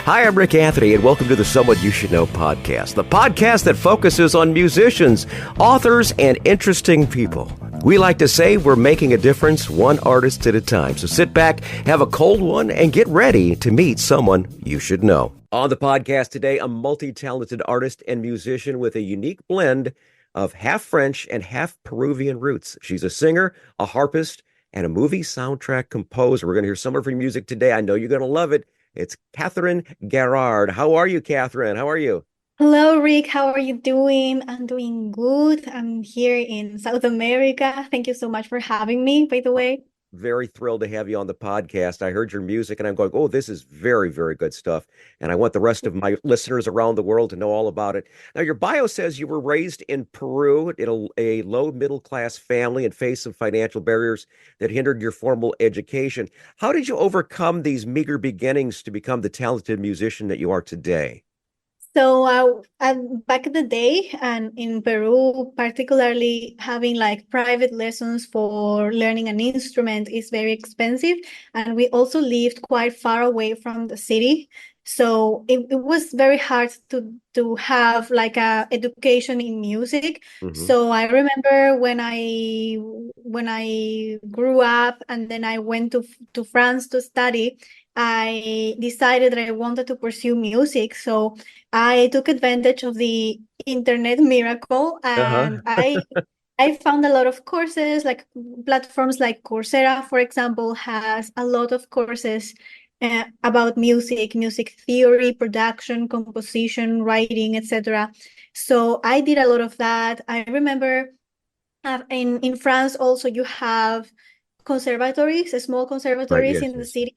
Hi, I'm Rick Anthony, and welcome to the Someone You Should Know podcast, the podcast that focuses on musicians, authors, and interesting people. We like to say we're making a difference one artist at a time. So sit back, have a cold one, and get ready to meet someone you should know. On the podcast today, a multi-talented artist and musician with a unique blend of half French and half Peruvian roots. She's a singer, a harpist, and a movie soundtrack composer. We're going to hear some of her music today. I know you're going to love it. It's Catherine Gairard. How are you, Catherine? How are you? Hello, Rick. How are you doing? I'm doing good. I'm here in South America. Thank you so much for having me, by the way. Very thrilled to have you on the podcast. I heard your music and I'm going, oh, this is very, very good stuff. And I want the rest of my listeners around the world to know all about it. Now, your bio says you were raised in Peru in a low middle class family and faced some financial barriers that hindered your formal education. How did you overcome these meager beginnings to become the talented musician that you are today? Back in the day and in Peru, particularly having like private lessons for learning an instrument is very expensive. And we also lived quite far away from the city. So it was very hard to have like a education in music. Mm-hmm. So I remember when I grew up and then I went to France to study, I decided that I wanted to pursue music. So I took advantage of the internet miracle and Uh-huh. I found a lot of courses, like platforms like Coursera, for example, has a lot of courses about music theory, production, composition, writing, etc. So I did a lot of that. I remember in France also you have conservatories, small Right. conservatories Yes. in the Yes. city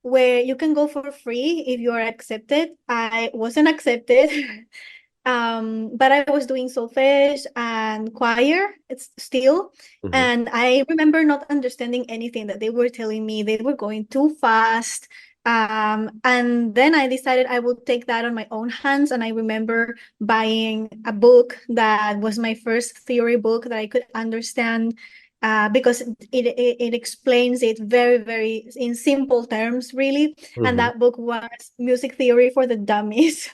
where you can go for free if you are accepted. I wasn't accepted, but I was doing solfege and choir. It's still, Mm-hmm. and I remember not understanding anything that they were telling me. They were going too fast. And then I decided I would take that on my own hands. And I remember buying a book that was my first theory book that I could understand because it explains it very, very in simple terms, really. And Mm-hmm. that book was Music Theory for the Dummies.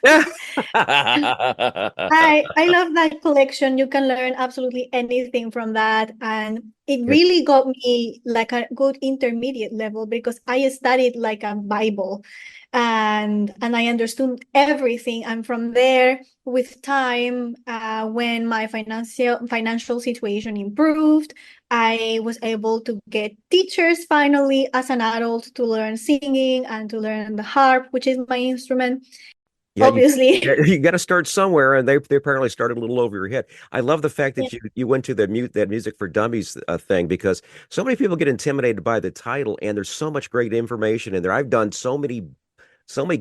I love that collection. You can learn absolutely anything from that. And it It, really got me like a good intermediate level because I studied like a Bible and I understood everything. And from there, with time, when my financial situation improved, I was able to get teachers finally as an adult to learn singing and to learn the harp, which is my instrument, yeah, obviously. you got to start somewhere, and they apparently started a little over your head. I love the fact that you went to that music for dummies thing because so many people get intimidated by the title, and there's so much great information in there. I've done so many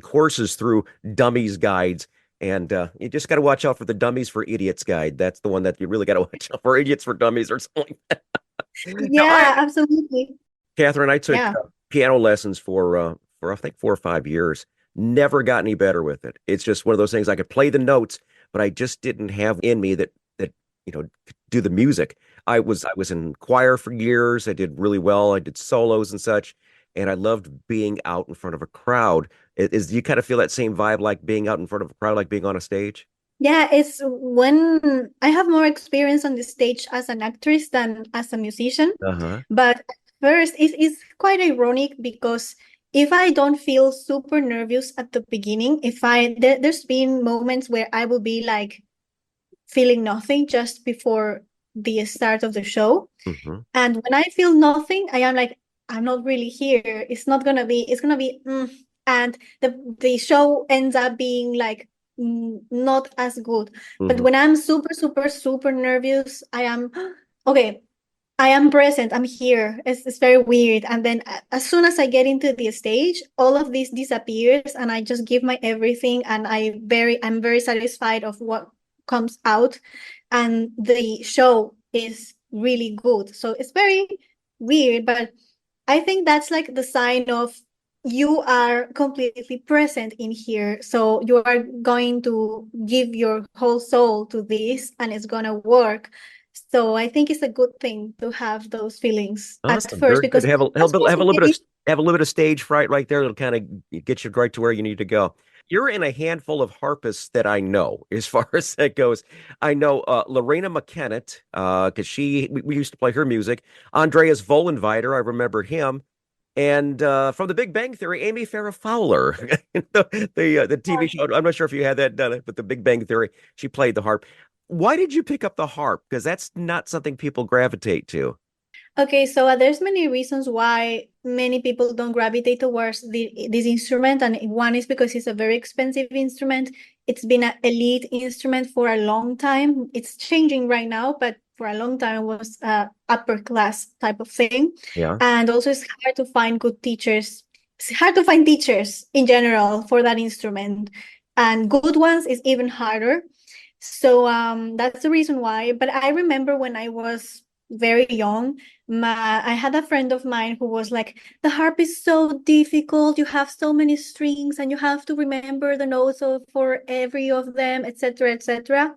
courses through Dummies guides, and you just got to watch out for the Dummies for Idiots guide. That's the one that you really got to watch out for. Idiots for Dummies or something like that. Now, Yeah, absolutely. Catherine, I took Yeah. piano lessons for I think 4 or 5 years. Never got any better with it. It's just one of those things. I could play the notes, but I just didn't have in me that could do the music. I was in choir for years. I did really well. I did solos and such, and I loved being out in front of a crowd. Do you kind of feel that same vibe like being out in front of a crowd, like being on a stage? Yeah, it's when I have more experience on the stage as an actress than as a musician. Uh-huh. But at first, it's quite ironic because if I don't feel super nervous at the beginning, if there's been moments where I will be like feeling nothing just before the start of the show. Hmm. And when I feel nothing, I am like, I'm not really here. It's gonna be, and the show ends up being like not as good. But Hmm. when I'm super, super, super nervous, I am, okay, I am present. I'm here. It's very weird. And then as soon as I get into the stage, all of this disappears and I just give my everything and I'm very satisfied of what comes out and the show is really good. So it's very weird, but I think that's like the sign of you are completely present in here. So you are going to give your whole soul to this and it's going to work. So I think it's a good thing to have those feelings at Awesome. first Very good. because Have a, that's have a little bit of possibility. Have a little bit of stage fright right there. It'll kind of get you right to where you need to go. You're in a handful of harpists that I know, as far as that goes. I know Lorena McKennett, because we used to play her music. Andreas Vollenweider, I remember him. And from The Big Bang Theory, Amy Farrah Fowler, the TV show. I'm not sure if you had that done it, but The Big Bang Theory, she played the harp. Why did you pick up the harp? Because that's not something people gravitate to. Okay, so there's many reasons why many people don't gravitate towards this instrument, and one is because it's a very expensive instrument. It's been an elite instrument for a long time. It's changing right now, but for a long time it was upper class type of thing. Yeah. And also it's hard to find good teachers. It's hard to find teachers in general for that instrument, and good ones is even harder. So that's the reason why. But I remember when I was very young, I had a friend of mine who was like, the harp is so difficult. You have so many strings and you have to remember the notes for every of them, etc., etc.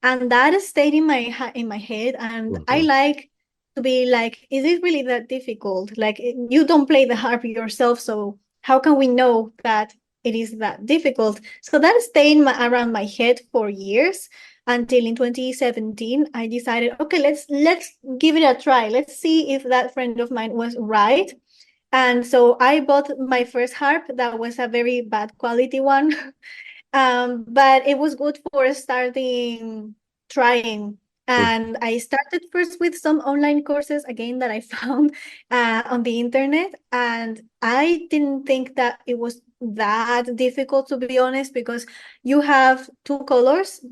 And that stayed in my head. And I Mhm. like to be like, is it really that difficult? Like, you don't play the harp yourself, so how can we know that it is that difficult? So that stayed around my head for years, until in 2017 I decided, okay, let's give it a try. Let's see if that friend of mine was right. And so I bought my first harp. That was a very bad quality one. But it was good for starting trying. Mhm. And I started first with some online courses, again, that I found on the internet. And I didn't think that it was that difficult, to be honest, because you have two colors,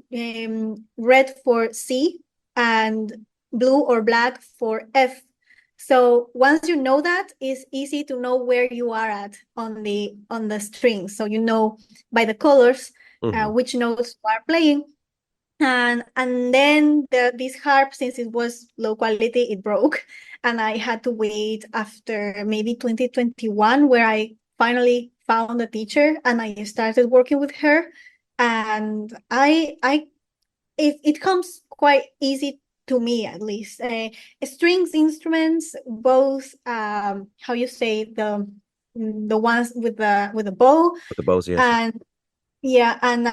red for C and blue or black for F. So once you know that, it's easy to know where you are at on the string. So you know by the colors Mhm. which notes you are playing. And then this harp, since it was low quality, it broke, and I had to wait after maybe 2021, where I finally found a teacher and I started working with her. And it comes quite easy to me, at least. Strings instruments, both how you say, the ones with the bow, With the bows, yes. and yeah, and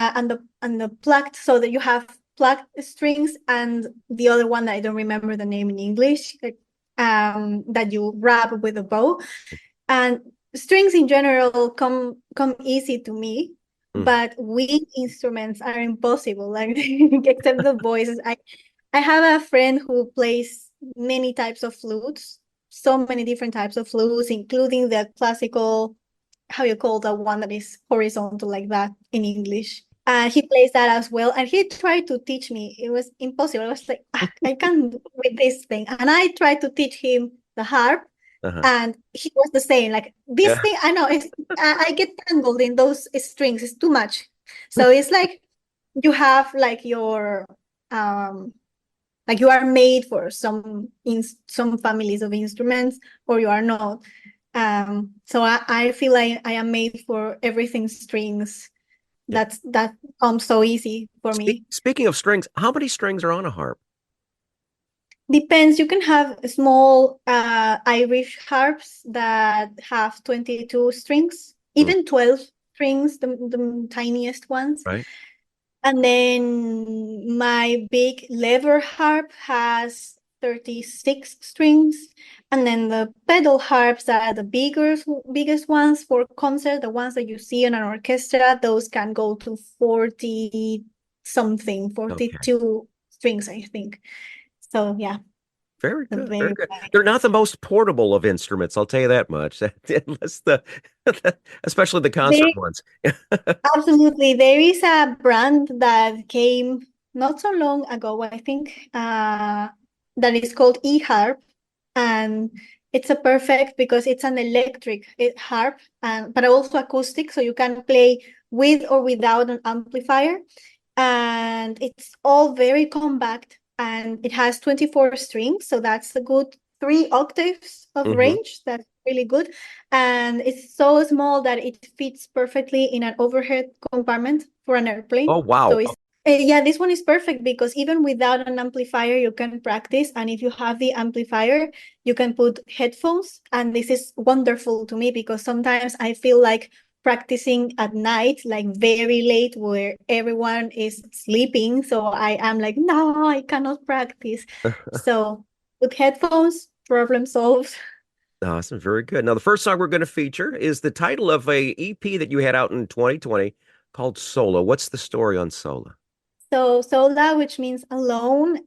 the plucked, so that you have plucked strings, and the other one that I don't remember the name in English, like, that you wrap with a bow. And strings in general come easy to me, Mhm. but wind instruments are impossible. Like, except the voices. I have a friend who plays many types of flutes, so many different types of flutes, including the classical, how you call the one that is horizontal like that in English. And he plays that as well. And he tried to teach me. It was impossible. I was like, I can't do with this thing. And I tried to teach him the harp, Uh-huh. and he was the same. Like, this Yeah. thing, I know, I get tangled in those strings. It's too much. So it's like you have um like you are made for some families of instruments, or you are not. So I feel like I am made for everything strings. Yeah. That comes so easy for me. Speaking of strings, how many strings are on a harp? Depends. You can have small Irish harps that have 22 strings, Mm, even 12 strings, the tiniest ones. right? And then my big lever harp has 36 strings. And then the pedal harps that are the biggest ones for concert, the ones that you see in an orchestra, those can go to 40 something, Okay. 42 strings, I think. So yeah, Very a good. Very very good. wide. They're not the most portable of instruments, I'll tell you that much. Unless especially the concert They ones. absolutely. There is a brand that came not so long ago, I think, that is called eHarp, and it's a perfect because it's an electric harp, and but also acoustic, so you can play with or without an amplifier, and it's all very compact, and it has 24 strings, so that's a good 3 octaves of Hmm. range. That's really good. And it's so small that it fits perfectly in an overhead compartment for an airplane. Oh, So wow. it's Yeah, this one is perfect because even without an amplifier, you can practice. And if you have the amplifier, you can put headphones. And this is wonderful to me because sometimes I feel like practicing at night, like very late, where everyone is sleeping. So I am like, no, I cannot practice. So with headphones, problem solved. Awesome. Very good. Now, the first song we're going to feature is the title of a EP that you had out in 2020 called Sola. What's the story on Sola? So Sola, which means alone,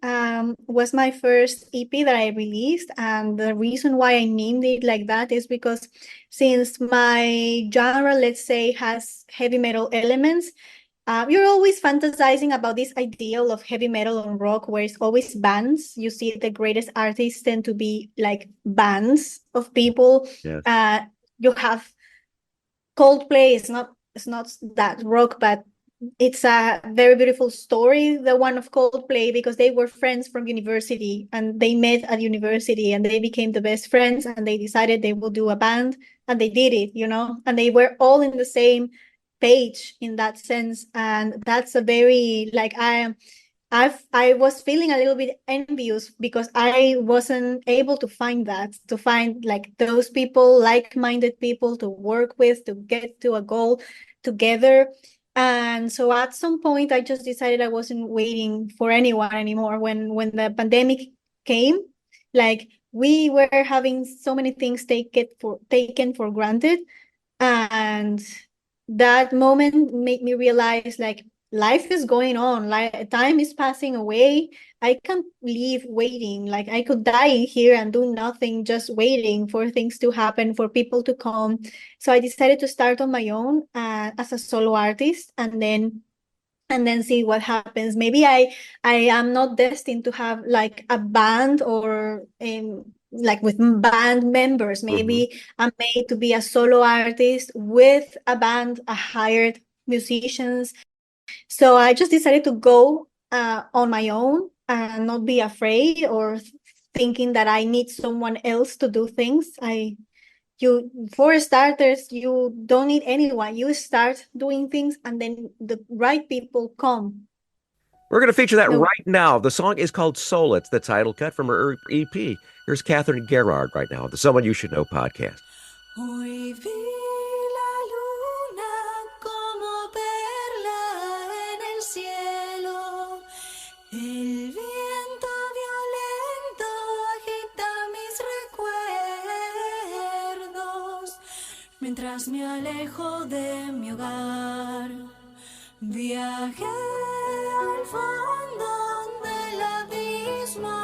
was my first EP that I released. And the reason why I named it like that is because since my genre, let's say, has heavy metal elements, you're always fantasizing about this ideal of heavy metal and rock where it's always bands. You see the greatest artists tend to be like bands of people. Yes. You have Coldplay, it's not that rock, but it's a very beautiful story, the one of Coldplay, because they were friends from university and they met at university and they became the best friends and they decided they would do a band and they did it, and they were all in the same page in that sense. And that's a very like I was feeling a little bit envious because I wasn't able to find like those people, like-minded people to work with, to get to a goal together. And so at some point, I just decided I wasn't waiting for anyone anymore. When the pandemic came, like we were having so many things taken for granted, and that moment made me realize like life is going on, like time is passing away. I can't leave waiting. Like I could die here and do nothing, just waiting for things to happen, for people to come. So I decided to start on my own as a solo artist, and then see what happens. Maybe I am not destined to have like a band or like with band members. Hmm. Maybe I'm made to be a solo artist with a band, a hired musicians. So I just decided to go on my own and not be afraid or thinking that I need someone else to do things. For starters, you don't need anyone. You start doing things and then the right people come. We're going to feature that So right now. The song is called Soul. It's the title cut from her EP. Here's Catherine Gairard right now, the Someone You Should Know podcast. Hoy vi la luna como perla en el cielo. El viento violento agita mis recuerdos. Mientras me alejo de mi hogar, viajé al fondo del abismo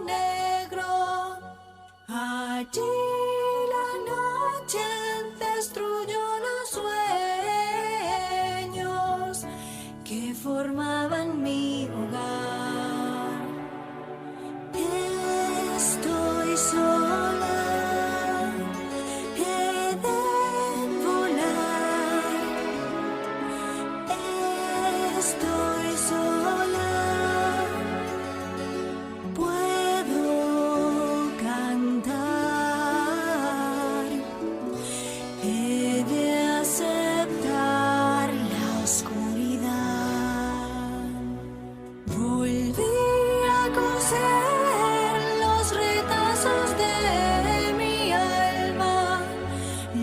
negro. Allí la noche destruyó los sueños que formaban mi hogar. Estoy sola, he de volar. Estoy sola, puedo cantar. He de aceptar la oscuridad. Volví a coser los retazos de mi alma.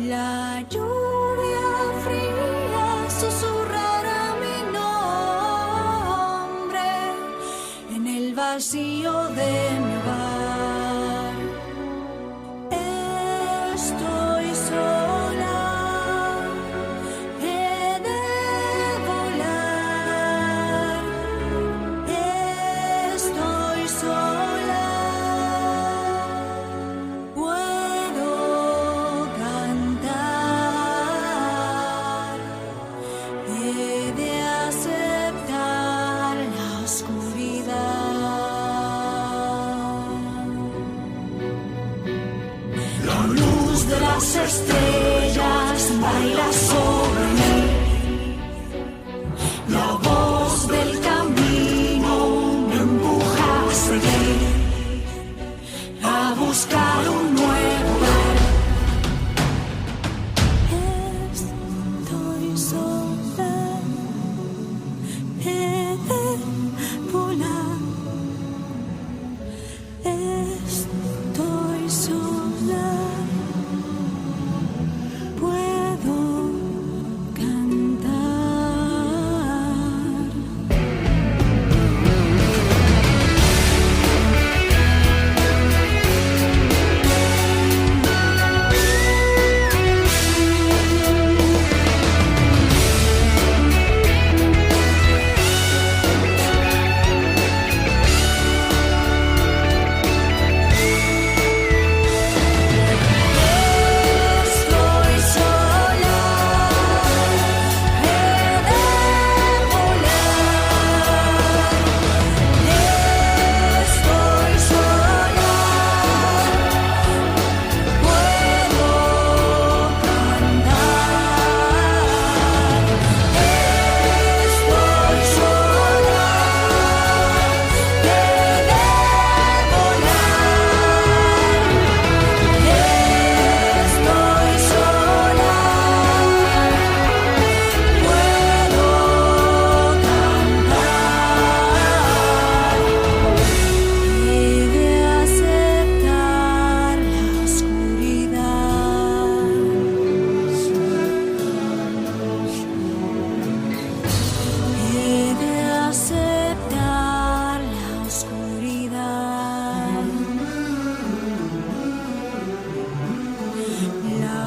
La lluvia fría susurrará mi nombre en el vacío de mi hogar. Estoy sola, he de volar. Estoy sola, puedo cantar. He de aceptar la oscuridad. La luz de las estrellas baila sobre mí. La voz del camino me empuja a seguir, a buscar un nuevo hogar. Estoy sola, he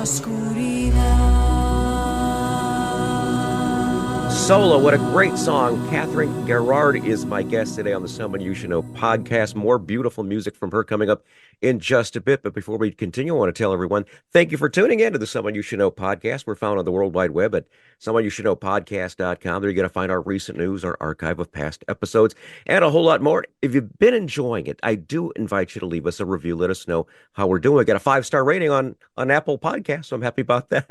oscuridad. Solo, what a great song. Catherine Gairard is my guest today on the Someone You Should Know podcast. More beautiful music from her coming up in just a bit. But before we continue, I want to tell everyone, thank you for tuning in to the Someone You Should Know podcast. We're found on the World Wide Web at someoneyoushouldknowpodcast.com. There you're going to find our recent news, our archive of past episodes, and a whole lot more. If you've been enjoying it, I do invite you to leave us a review. Let us know how we're doing. We got a 5-star rating on Apple Podcasts, so I'm happy about that.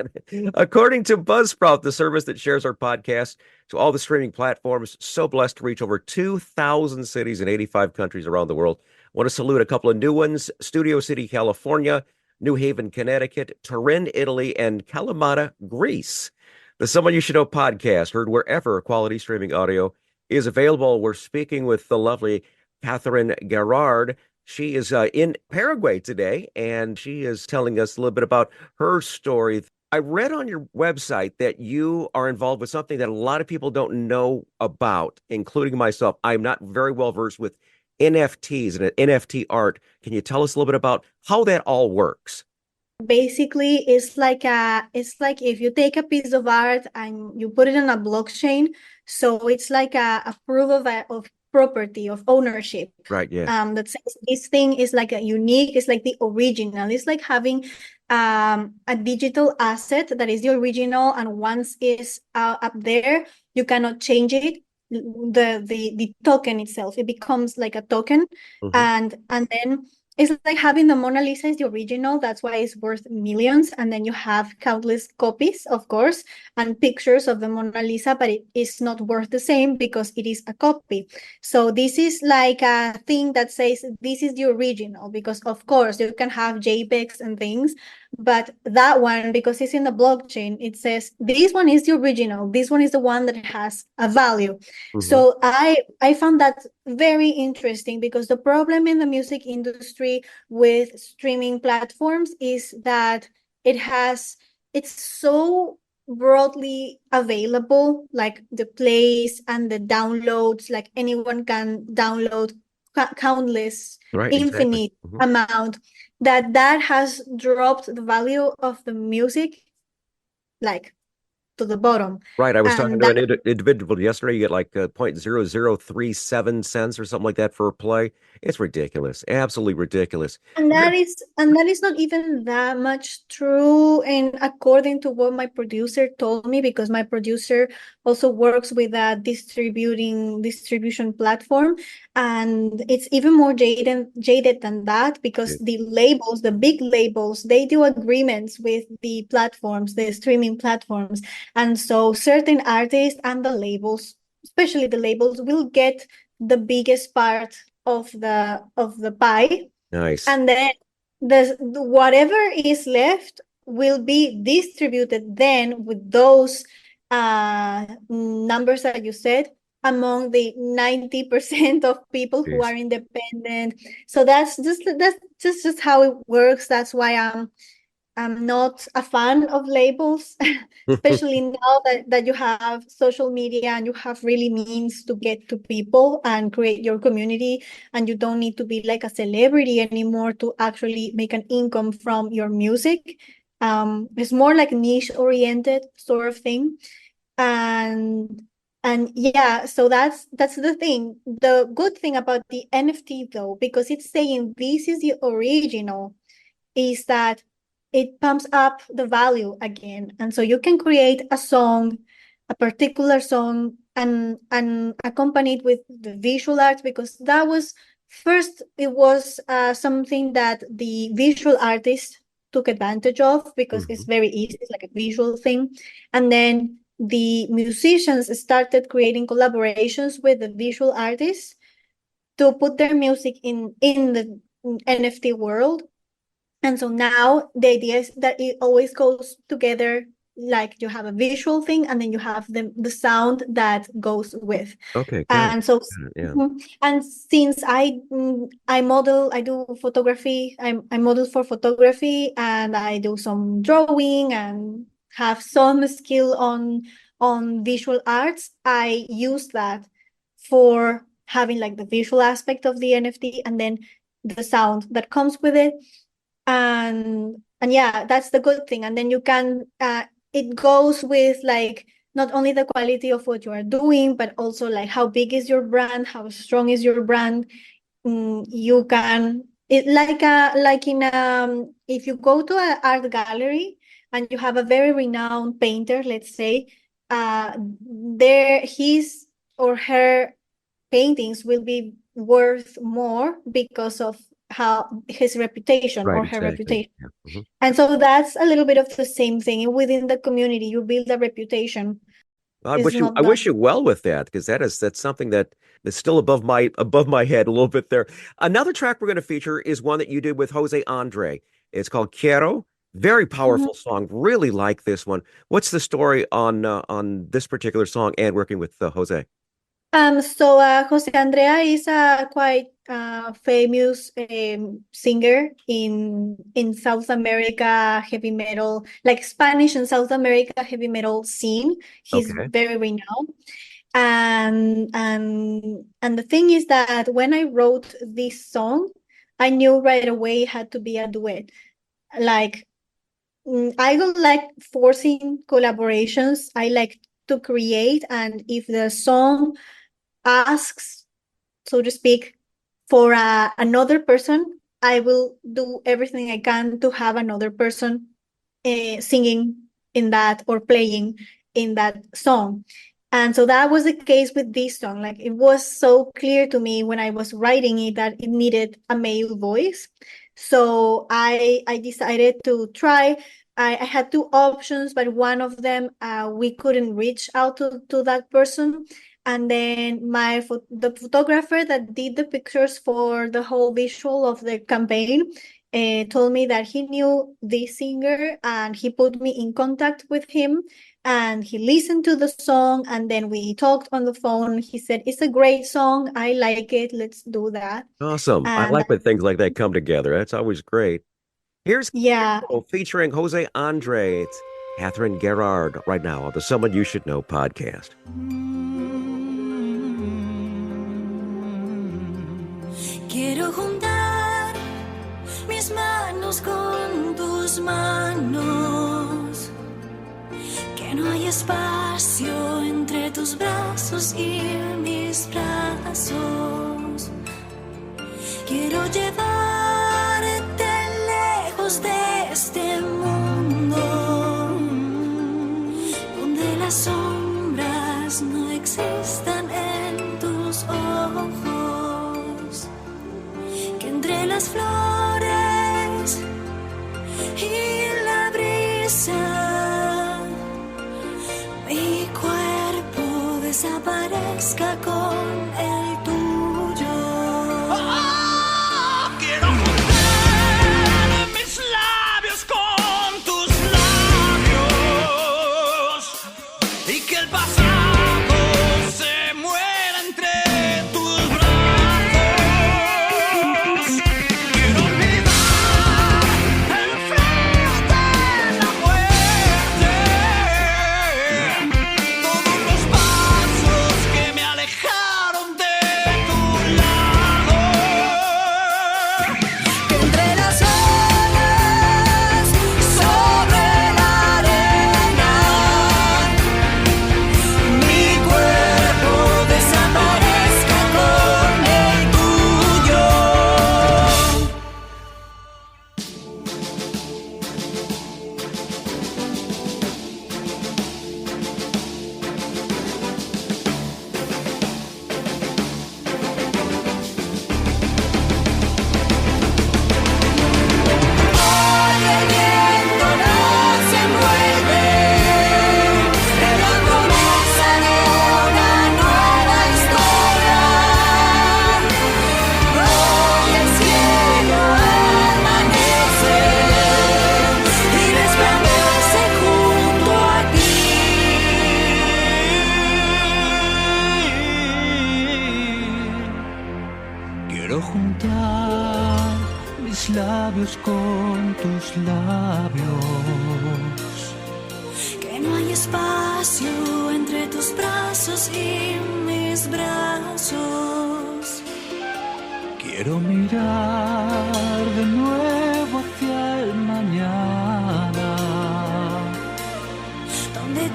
According to Buzzsprout, the service that shares our podcast to all the streaming platforms, so blessed to reach over 2,000 cities in 85 countries around the world. I want to salute a couple of new ones: Studio City, California, New Haven, Connecticut, Turin, Italy, and Kalamata, Greece. The Someone You Should Know podcast, heard wherever quality streaming audio is available. We're speaking with the lovely Catherine Gairard. She is in Paraguay today, and she is telling us a little bit about her story. I read on your website that you are involved with something that a lot of people don't know about, including myself. I'm not very well versed with NFTs and NFT art. Can you tell us a little bit about how that all works? Basically, it's like if you take a piece of art and you put it in a blockchain, so it's like a proof of property, of ownership. Right, yeah. That says this thing is like a unique, it's like the original. It's like having a digital asset that is the original, and once it's up there, you cannot change it. The token itself, it becomes like a token, Mhm. and then it's like having the Mona Lisa is the original. That's why it's worth millions. And then you have countless copies, of course, and pictures of the Mona Lisa, but it is not worth the same because it is a copy. So this is like a thing that says this is the original, because of course you can have JPEGs and things, but that one, because it's in the blockchain, it says this one is the original. This one is the one that has a value. Mhm. So I found that very interesting, because the problem in the music industry with streaming platforms is that it's so broadly available, like the plays and the downloads, like anyone can download countless, Right, exactly. infinite Mhm. amount, that has dropped the value of the music like to the bottom. Right. I was talking And to that an individual yesterday. You get like 0.0037 cents or something like that for a play. It's ridiculous. Absolutely ridiculous. And that is not even that much true. And according to what my producer told me, because my producer also works with a distribution platform, and it's even more jaded than that, because Yeah. the labels, the big labels, they do agreements with the platforms, the streaming platforms. And so certain artists and the labels, especially the labels, will get the biggest part of the pie, Nice. and then whatever is left will be distributed then with those numbers that you said among the 90% of people who Jeez. are independent. So that's just how it works. That's why I'm not a fan of labels, especially now that you have social media and you have really means to get to people and create your community, and you don't need to be like a celebrity anymore to actually make an income from your music. It's more like niche oriented sort of thing. And yeah, so that's the thing. The good thing about the NFT though, because it's saying this is the original, is that it pumps up the value again. And so you can create a song, a particular song, and accompany it with the visual art, because that was first, it was something that the visual artist took advantage of, because it's Mhm. very easy, it's like a visual thing. And then the musicians started creating collaborations with the visual artists to put their music in the NFT world. And so now the idea is that it always goes together, like you have a visual thing and then you have the sound that goes with. Okay, got it. And so Got it, yeah. and since I do photography, I model for photography, and I do some drawing and have some skill on visual arts, I use that for having like the visual aspect of the NFT, and then the sound that comes with it. And yeah, that's the good thing. And then you can it goes with like not only the quality of what you are doing, but also like how big is your brand, how strong is your brand. You can it like in if you go to an art gallery and you have a very renowned painter, let's say, there his or her paintings will be worth more because of how his reputation Right, or her exactly. reputation. Yeah. Mhm. And so that's a little bit of the same thing within the community. You build a reputation. I It's wish you not I wish done. you well with that because that's something that is still above my head a little bit there. Another track we're going to feature is one that you did with Jose Andre. It's called Quiero. Very Mhm. powerful song. Really like this one. What's the story on this particular song and working with Jose? So Jose Andrea is a quite famous singer in South America heavy metal, like Spanish and South America heavy metal scene. He's Okay. very renowned. And the thing is that when I wrote this song, I knew right away it had to be a duet. Like I don't like forcing collaborations. I like to create, and if the song asks, so to speak, for another person, I will do everything I can to have another person singing in that or playing in that song. And so that was the case with this song. Like it was so clear to me when I was writing it that it needed a male voice. So I decided to try. I had two options, but one of them we couldn't reach out to that person. And then the photographer that did the pictures for the whole visual of the campaign told me that he knew this singer and he put me in contact with him and he listened to the song and then we talked on the phone. He said, "It's a great song. I like it. Let's do that." Awesome. I And like when things like that come together. That's always great. Here's yeah. Quiero featuring Jose Andre. It's Catherine Gairard right now on the Someone You Should Know podcast. Quiero juntar mis manos con tus manos, que no hay espacio entre tus brazos y mis brazos. Quiero llevarte lejos de este mundo, donde las sombras no existan en tus ojos, que entre las flores y la brisa mi cuerpo desaparezca con el tuyo. Quiero juntar mis labios con tus labios y que el pasado se muera entre tus brazos. Quiero olvidar el frío de la muerte, todos los pasos que me alejaron de tu lado. Que entre las olas sobre la arena mi cuerpo desaparezca con el tuyo. Hoy el viento no se mueve, pero comienza una nueva historia. Hoy el cielo amanece y resplandece junto a ti. Quiero juntar mis labios con tus labios. Que no hay espacio entre tus brazos y mis brazos. Quiero mirar de nuevo hacia el mañana.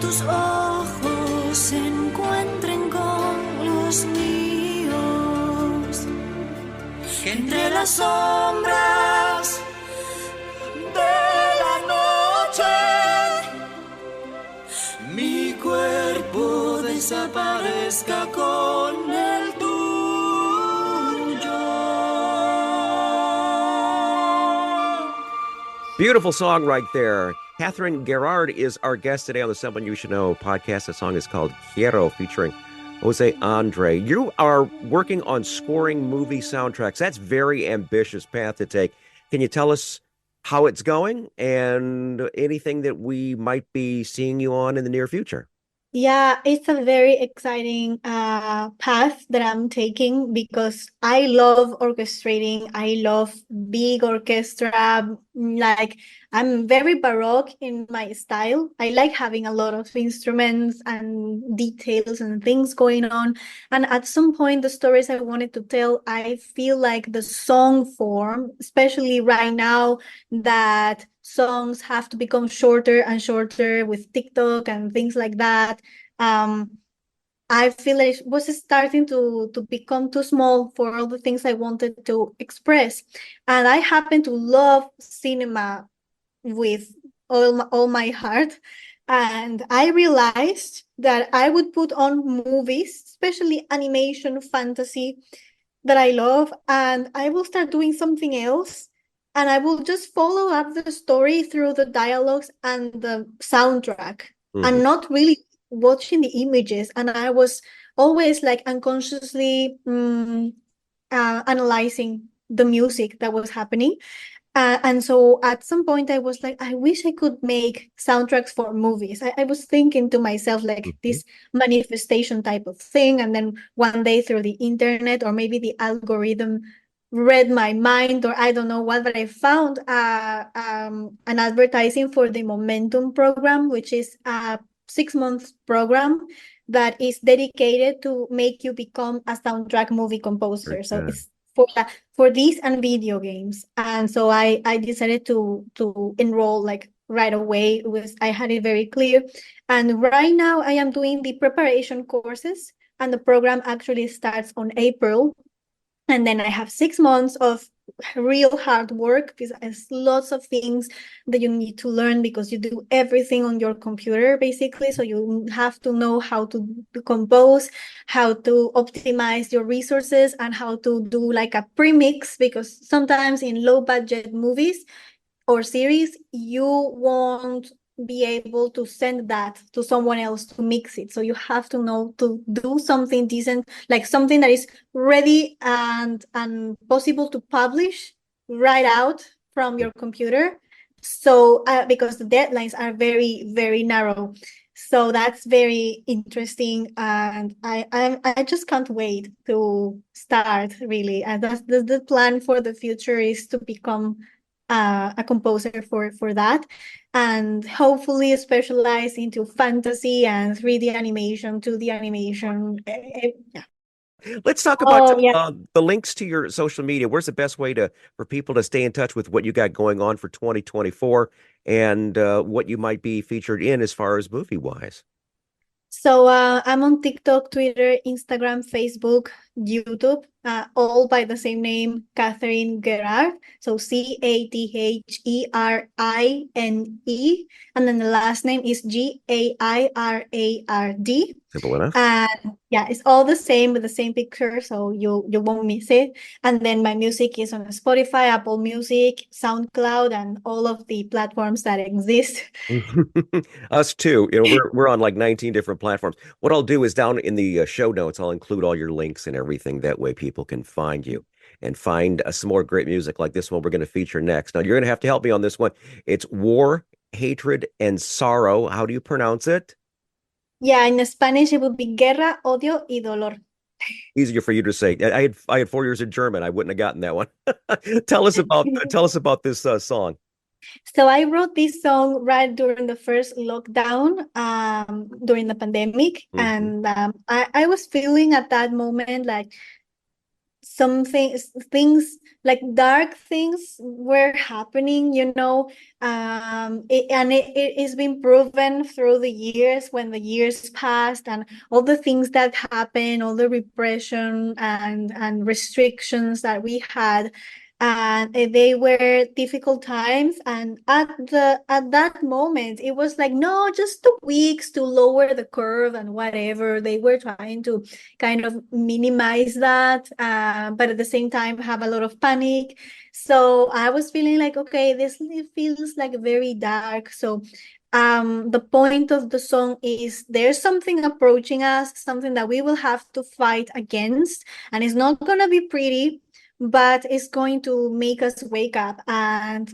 tus ojos se encuentren con los míos, que entre las sombras de la noche mi cuerpo desaparezca con el tuyo. Beautiful song right there. Catherine Gairard is our guest today on the Someone You Should Know podcast. The song is called Quiero, featuring Jose Andre. You are working on scoring movie soundtracks. That's very ambitious path to take. Can you tell us how it's going and anything that we might be seeing you on in the near future? Yeah, it's a very exciting path that I'm taking because I love orchestrating. I love big orchestra. Like, I'm very baroque in my style. I like having a lot of instruments and details and things going on. And at some point, the stories I wanted to tell, I feel like the song form, especially right now that songs have to become shorter and shorter with TikTok and things like that. I feel like it was starting to become too small for all the things I wanted to express. And I happen to love cinema with all my heart. And I realized that I would put on movies, especially animation, fantasy, that I love, and I will start doing something else. And I will just follow up the story through the dialogues and the soundtrack, and not really watching the images. And I was always like unconsciously analyzing the music that was happening. And so at some point I was like, I wish I could make soundtracks for movies. I was thinking to myself, like, this manifestation type of thing. And then one day through the internet, or maybe the algorithm read my mind, or I don't know what, but I found an advertising for the Momentum program, which is a 6-month program that is dedicated to make you become a soundtrack movie composer. So it's for these and video games. And so I decided to enroll like right away. I had it very clear. And right now I am doing the preparation courses, and the program actually starts on April. And then I have 6 months of real hard work, because there's lots of things that you need to learn, because you do everything on your computer, basically. So you have to know how to compose, how to optimize your resources, and how to do like a pre-mix, because sometimes in low budget movies or series, you won't be able to send that to someone else to mix it. So you have to know to do something decent, like something that is ready and possible to publish right out from your computer. So because the deadlines are very, very narrow. So that's very interesting, and I just can't wait to start, really. And that's the plan for the future, is to become a composer for that, and hopefully specialize into fantasy and 3D animation, 2D animation. Yeah. Let's talk about Yeah. the links to your social media. Where's the best way for people to stay in touch with what you got going on for 2024, and what you might be featured in as far as movie wise? So I'm on TikTok, Twitter, Instagram, Facebook, YouTube, all by the same name, Catherine Gairard. So Catherine, and then the last name is Gairard. Simple enough. And yeah, it's all the same with the same picture, so you won't miss it. And then my music is on Spotify, Apple Music, SoundCloud, and all of the platforms that exist. Us too. You know, we're on like 19 different platforms. What I'll do is down in the show notes, I'll include all your links and everything. That way people can find you and find some more great music like this one we're going to feature next. Now, you're going to have to help me on this one. It's War, Hatred, and Sorrow. How do you pronounce it? Yeah, in Spanish it would be Guerra, Odio y Dolor. Easier for you to say. I had 4 years in German. I wouldn't have gotten that one. Tell us about this song. So I wrote this song right during the first lockdown, during the pandemic. And I was feeling at that moment like things like dark things were happening, it has been proven through the years, when the years passed, and all the things that happened, all the repression and restrictions that we had, and they were difficult times. And at that moment, it was like, no, just 2 weeks to lower the curve and whatever. They were trying to kind of minimize that, but at the same time have a lot of panic. So I was feeling like, okay, it feels like very dark. So the point of the song is there's something approaching us, something that we will have to fight against, and it's not going to be pretty, but it's going to make us wake up and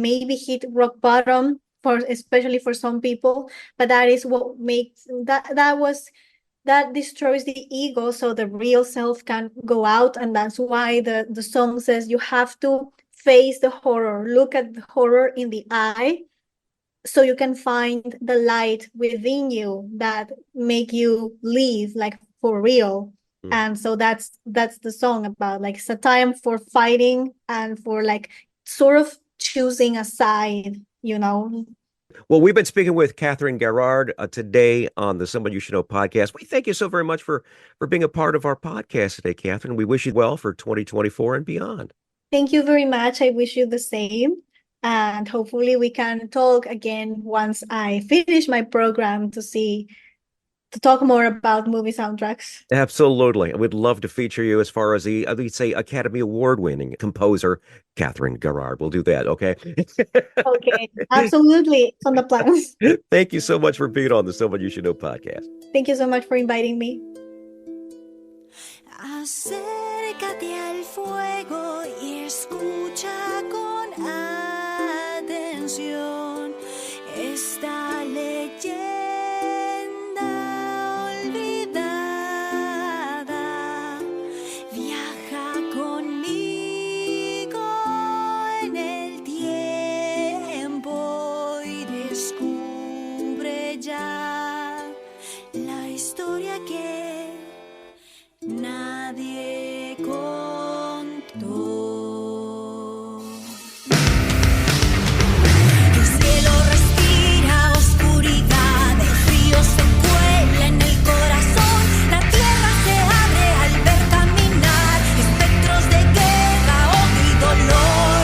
maybe hit rock bottom, especially for some people. But that is what makes that destroys the ego, so the real self can go out. And that's why the song says you have to face the horror, look at the horror in the eye, so you can find the light within you that make you live like for real. And so that's the song about, like, it's a time for fighting and for like sort of choosing a side, Well, we've been speaking with Catherine Gairard today on the Someone You Should Know podcast. We thank you so very much for being a part of our podcast today, Catherine. We wish you well for 2024 and beyond. Thank you very much. I wish you the same. And hopefully we can talk again once I finish my program to talk more about movie soundtracks. Absolutely. I would love to feature you as far as the, we'd say, Academy Award-winning composer, Catherine Gairard. We'll do that, okay? Okay, absolutely. It's on the plans. Thank you so much for being on the Someone You Should Know podcast. Thank you so much for inviting me. Acércate al fuego y escucha con atención esta leyenda olvidada. Viaja conmigo en el tiempo y descubre ya la historia que nadie contó. El cielo respira oscuridad, el frío se cuela en el corazón, la tierra se abre al ver caminar espectros de guerra, odio y dolor.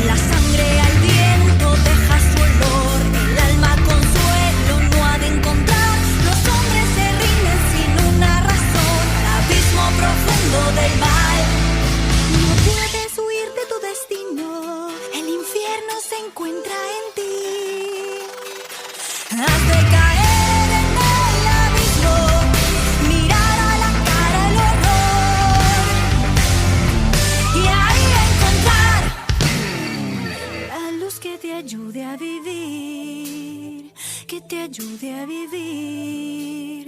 La sangre al viento deja su olor, el alma consuelo no ha de encontrar, los hombres se rinden sin una razón al abismo profundo del mal. No puedes huir de tu destino, el infierno se encuentra en ti. Has de caer en el abismo, mirar a la cara el horror y ahí encontrar la luz que te ayude a vivir, que te ayude a vivir.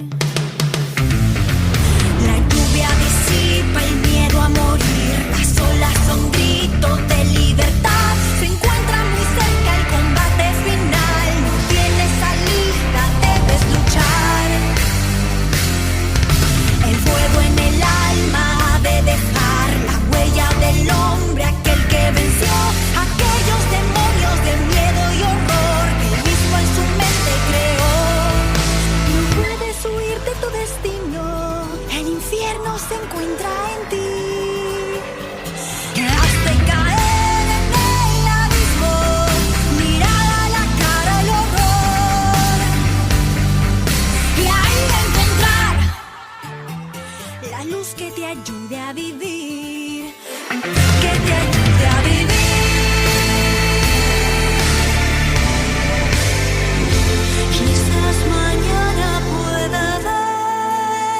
La lluvia disipa el miedo a morir, las olas son gritos de libertad, se encuentra muy cerca el combate final, no tienes salida, debes luchar. El fuego en el alma ha de dejar la huella del hombre, aquel que venció aquellos demonios de miedo y horror que él mismo en su mente creó. No puedes huir de tu destino, el infierno se encuentra en ti. Has de caer en el abismo, mirar a la cara el horror y ahí encontrar la luz que te ayude a vivir, que te ayude a vivir. Quizás mañana pueda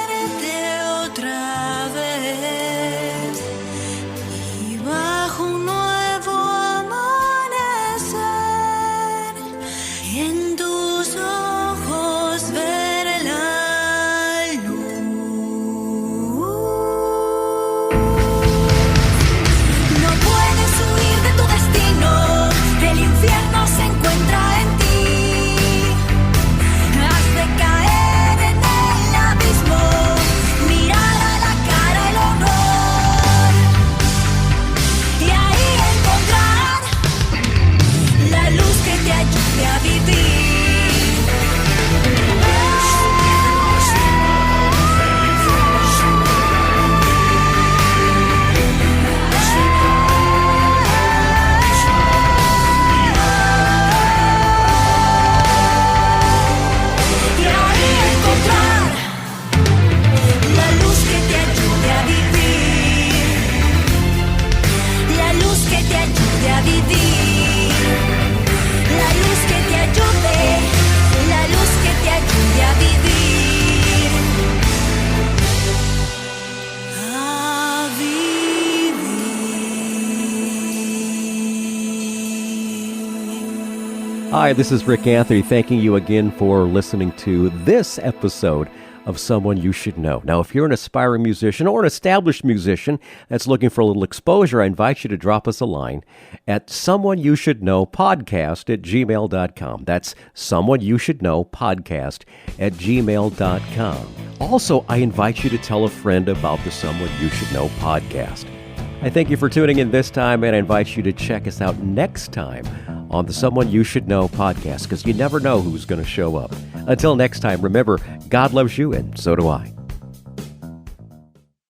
verte otra vez y bajo un nuevo amanecer en tus ojos ver la luz. No puedes huir de tu destino, el infierno se encuentra en ti. Has de caer en el abismo, mirar a la cara Hi, this is Rick Anthony, thanking you again for listening to this episode of Someone You Should Know. Now, if you're an aspiring musician or an established musician that's looking for a little exposure, I invite you to drop us a line at someoneyoushouldknowpodcast@gmail.com. That's someoneyoushouldknowpodcast@gmail.com. Also, I invite you to tell a friend about the Someone You Should Know podcast. I thank you for tuning in this time, and I invite you to check us out next time on the Someone You Should Know podcast, because you never know who's going to show up. Until next time, remember, God loves you, and so do I.